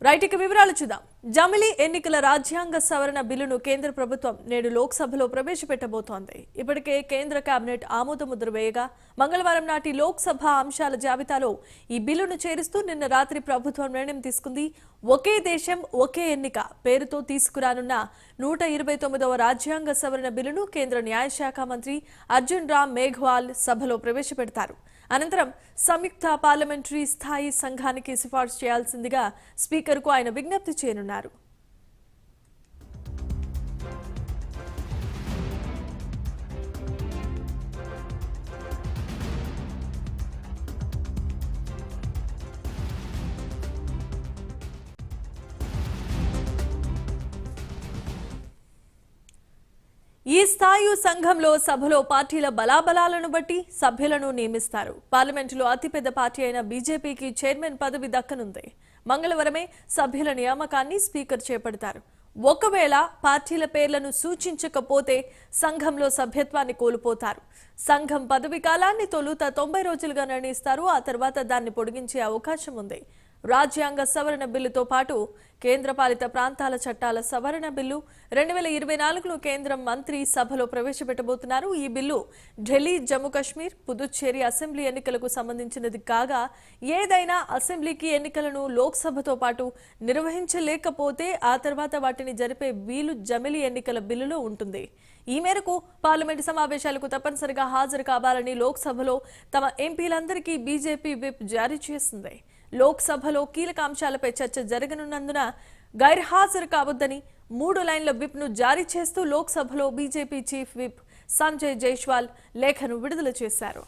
Right ఇక వివరాలు చూద్దాం. జమిలీ ఎన్నికల రాజ్యాంగ సవరణ బిల్లును కేంద్ర ప్రభుత్వం నేడు లోక్సభలో ప్రవేశపెట్టబోతోంది. ఇప్పటికే కేంద్ర కేబినెట్ ఆమోదముద్ర వేయగా మంగళవారం నాటి లోక్సభ అంశాల జాబితాలో ఈ బిల్లును చేరుస్తూ నిన్న రాత్రి ప్రభుత్వం నిర్ణయం తీసుకుంది. ఒకే దేశం ఒకే ఎన్నిక పేరుతో తీసుకురానున్న 129వ రాజ్యాంగ సవరణ బిల్లును కేంద్ర న్యాయశాఖ మంత్రి అర్జున్ రామ్ మేఘ్వాల్ సభలో ప్రవేశపెడతారు. అనంతరం సంయుక్త పార్లమెంటరీ స్థాయి సంఘానికి సిఫార్సు చేయాల్సిందిగా స్పీకర్కు ఆయన విజ్ఞప్తి చేయనున్నారు. ఈ స్థాయి సంఘంలో సభలో పార్టీల బలాబలాలను బట్టి సభ్యులను నియమిస్తారు. పార్లమెంటులో అతిపెద్ద పార్టీ అయిన బీజేపీకి చైర్మన్ పదవి దక్కనుంది. మంగళవారమే సభ్యుల నియామకాన్ని స్పీకర్ చేపడతారు. ఒకవేళ పార్టీల పేర్లను సూచించకపోతే సంఘంలో సభ్యత్వాన్ని కోల్పోతారు. సంఘం పదవి కాలాన్ని తొలుత 90 రోజులుగా నిర్ణయిస్తారు. ఆ తర్వాత దాన్ని పొడిగించే అవకాశం ఉంది. రాజ్యాంగ సవరణ బిల్లుతో పాటు కేంద్రపాలిత ప్రాంతాల చట్టాల సవరణ బిల్లు 2024ను కేంద్రం మంత్రి సభలో ప్రవేశపెట్టబోతున్నారు. ఈ బిల్లు ఢిల్లీ, జమ్మూ కాశ్మీర్, పుదుచ్చేరి అసెంబ్లీ ఎన్నికలకు సంబంధించినది కాగా ఏదైనా అసెంబ్లీకి ఎన్నికలను లోక్సభతో పాటు నిర్వహించలేకపోతే ఆ తర్వాత వాటిని జరిపే వీలు జమిలీ ఎన్నికల బిల్లులో ఉంటుంది. ఈ మేరకు పార్లమెంటు సమావేశాలకు తప్పనిసరిగా హాజరు కావాలని లోక్సభలో తమ ఎంపీలందరికీ బీజేపీ విప్ జారీ చేసింది. లోక్సభలో కీలక అంశాలపై చర్చ జరగనున్నందున గైర్హాజరు కావద్దని 3 లైన్ల విప్ను జారీ చేస్తూ లోక్సభలో BJP chief whip Sanjay Jaiswal లేఖను విడుదల చేశారు.